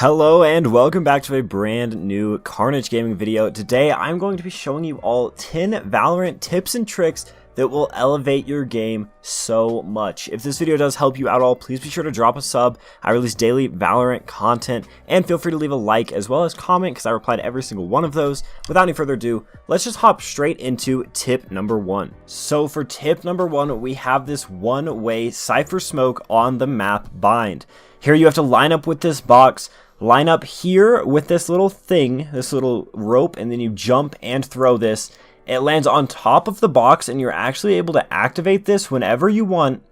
Hello and welcome back to a brand new Carnage Gaming video. Today I'm going to be showing you all 10 Valorant tips and tricks that will elevate your game so much. If this video does help you out at all, please be sure to drop a sub. I release daily Valorant content, and feel free to leave a like as well as comment because I reply to every single one of those. Without any further ado, let's just hop straight into tip number 1. So for tip number 1, we have this one-way Cypher smoke on the map bind. Here you have to line up with this box, line up here with this little thing, this little rope, and then you jump and throw this. It lands on top of the box and you're actually able to activate this whenever you want.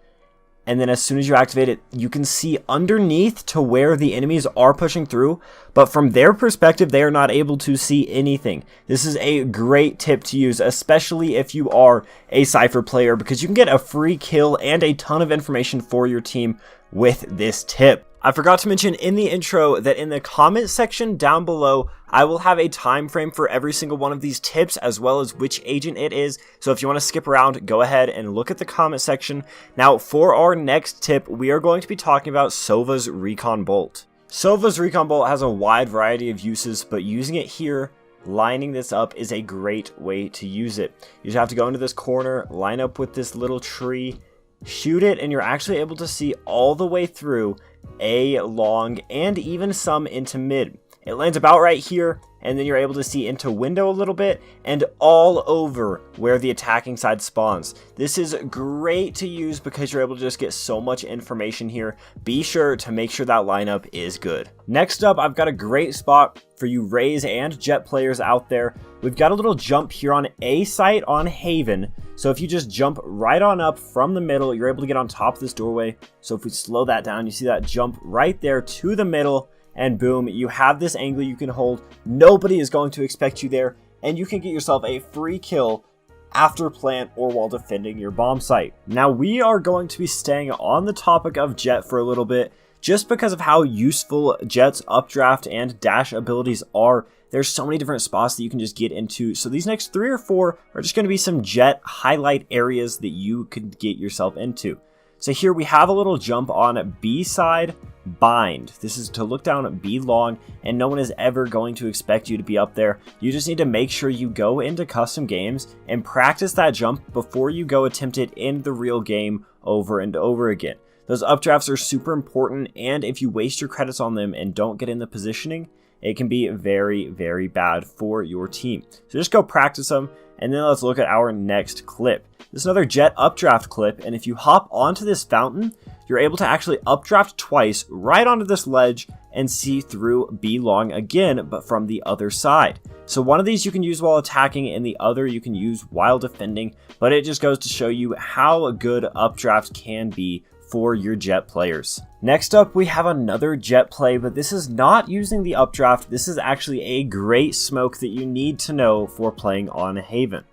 And then as soon as you activate it, you can see underneath to where the enemies are pushing through. But from their perspective, they are not able to see anything. This is a great tip to use, especially if you are a Cypher player, because you can get a free kill and a ton of information for your team with this tip. I forgot to mention in the intro that in the comment section down below, I will have a time frame for every single one of these tips as well as which agent it is. So if you want to skip around, go ahead and look at the comment section. Now for our next tip, we are going to be talking about Sova's Recon Bolt. Sova's Recon Bolt has a wide variety of uses, but using it here, lining this up is a great way to use it. You just have to go into this corner, line up with this little tree, shoot it, and you're actually able to see all the way through A long and even some into mid. It lands about right here, and then you're able to see into window a little bit and all over where the attacking side spawns. This is great to use because you're able to just get so much information here. Be sure to make sure that lineup is good. Next up, I've got a great spot for you Raze and Jet players out there. We've got a little jump here on A site on Haven. So if you just jump right on up from the middle, you're able to get on top of this doorway. So if we slow that down, you see that jump right there to the middle, and boom, you have this angle you can hold. Nobody is going to expect you there, and you can get yourself a free kill after plant or while defending your bomb site. Now we are going to be staying on the topic of Jet for a little bit, just because of how useful Jet's updraft and dash abilities are. There's so many different spots that you can just get into. So these next 3 or 4 are just going to be some Jet highlight areas that you could get yourself into. So here we have a little jump on B side bind. This is to look down at B long, and no one is ever going to expect you to be up there. You just need to make sure you go into custom games and practice that jump before you go attempt it in the real game over and over again. Those updrafts are super important, and if you waste your credits on them and don't get in the positioning, it can be very, very bad for your team. So just go practice them, and then let's look at our next clip. This is another Jet updraft clip, and if you hop onto this fountain, you're able to actually updraft twice right onto this ledge and see through B long again, but from the other side. So one of these you can use while attacking, and the other you can use while defending, but it just goes to show you how a good updraft can be for your Jet players. Next up, we have another Jet play, but this is not using the updraft. This is actually a great smoke that you need to know for playing on Haven.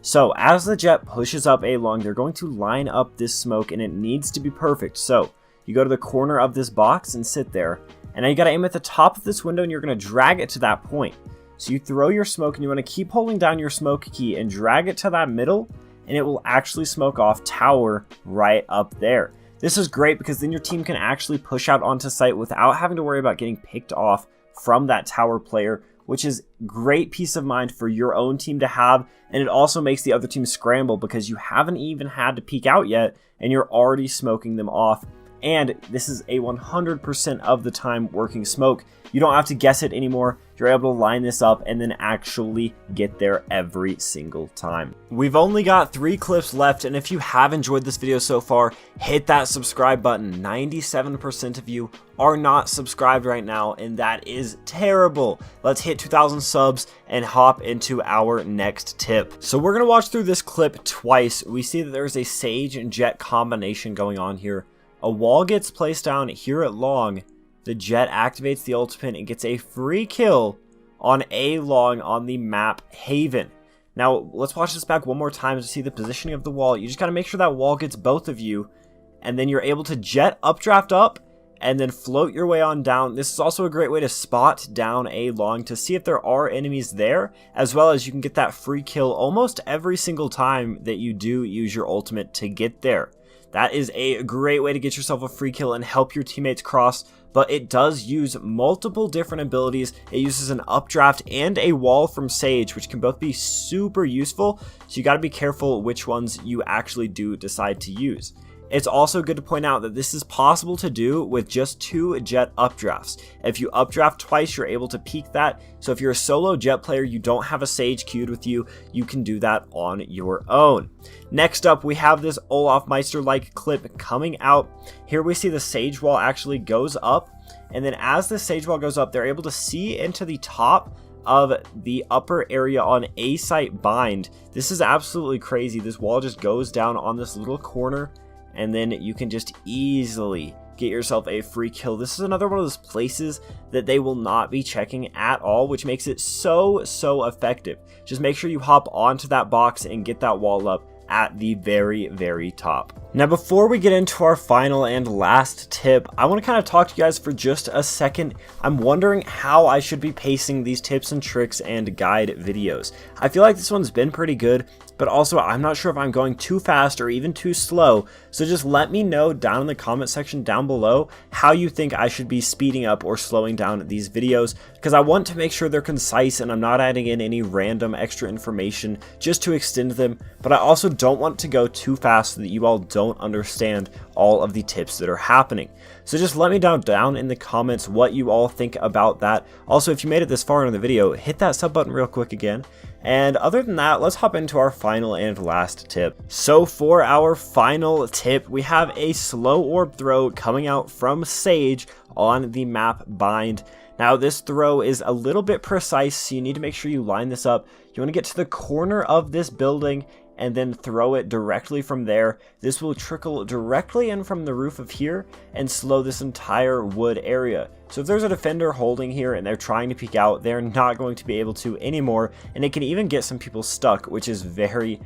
So as the Jet pushes up A long, they're going to line up this smoke, and it needs to be perfect. So you go to the corner of this box and sit there, and now you got to aim at the top of this window, and you're going to drag it to that point. So you throw your smoke, and you want to keep holding down your smoke key and drag it to that middle, and it will actually smoke off tower right up there. This is great because then your team can actually push out onto site without having to worry about getting picked off from that tower player, which is great peace of mind for your own team to have. And it also makes the other team scramble because you haven't even had to peek out yet and you're already smoking them off. And this is a 100% of the time working smoke. You don't have to guess it anymore. You're able to line this up and then actually get there every single time. We've only got 3 clips left, and if you have enjoyed this video so far, hit that subscribe button. 97% of you are not subscribed right now, and that is terrible. Let's hit 2,000 subs and hop into our next tip. So we're going to watch through this clip twice. We see that there's a Sage and Jet combination going on here. A wall gets placed down here at long. The Jet activates the ultimate and gets a free kill on A long on the map Haven. Now, let's watch this back one more time to see the positioning of the wall. You just got to make sure that wall gets both of you, and then you're able to Jet updraft up and then float your way on down. This is also a great way to spot down A long to see if there are enemies there, as well as you can get that free kill almost every single time that you do use your ultimate to get there. That is a great way to get yourself a free kill and help your teammates cross, but it does use multiple different abilities. It uses an updraft and a wall from Sage, which can both be super useful, so you got to be careful which ones you actually do decide to use. It's also good to point out that this is possible to do with just 2 jet updrafts. If you updraft twice, you're able to peek that. So if you're a solo jet player, you don't have a Sage queued with you, you can do that on your own. Next up, we have this Olaf Meister-like clip coming out. Here we see the Sage wall actually goes up, and then as the Sage wall goes up, they're able to see into the top of the upper area on A site bind. This is absolutely crazy. This wall just goes down on this little corner, and then you can just easily get yourself a free kill. This is another one of those places that they will not be checking at all, which makes it so effective. Just make sure you hop onto that box and get that wall up at the very top. Now, before we get into our final and last tip, I want to kind of talk to you guys for just a second. I'm wondering how I should be pacing these tips and tricks and guide videos. I feel like this one's been pretty good, but also I'm not sure if I'm going too fast or even too slow. So just let me know down in the comment section down below how you think I should be speeding up or slowing down these videos, because I want to make sure they're concise and I'm not adding in any random extra information just to extend them, but I also don't want to go too fast so that you all don't understand all of the tips that are happening. So just let me know down in the comments what you all think about that. Also, if you made it this far in the video, hit that sub button real quick again. And other than that, let's hop into our final and last tip. So for our final tip, we have a slow orb throw coming out from Sage on the map bind. Now this throw is a little bit precise, so you need to make sure you line this up. You want to get to the corner of this building and then throw it directly from there. This will trickle directly in from the roof of here and slow this entire wood area. So if there's a defender holding here and they're trying to peek out, they're not going to be able to anymore, and it can even get some people stuck, which is very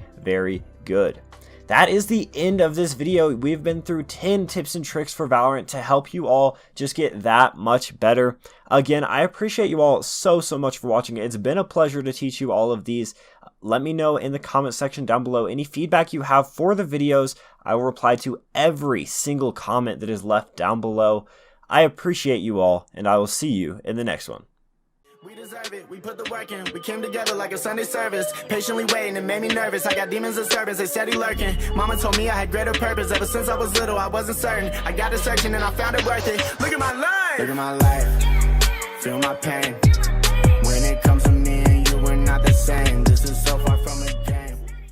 good. That is the end of this video. We've been through 10 tips and tricks for Valorant to help you all just get that much better. Again, I appreciate you all so much for watching. It's been a pleasure to teach you all of these. Let me know in the comment section down below any feedback you have for the videos. I will reply to every single comment that is left down below. I appreciate you all, and I will see you in the next one. We deserve it, we put the work in. We came together like a Sunday service. Patiently waiting, it made me nervous. I got demons in service, they steady lurking. Mama told me I had greater purpose. Ever since I was little, I wasn't certain. I got to searching and I found it worth it. Look at my life. Look at my life. Feel my pain.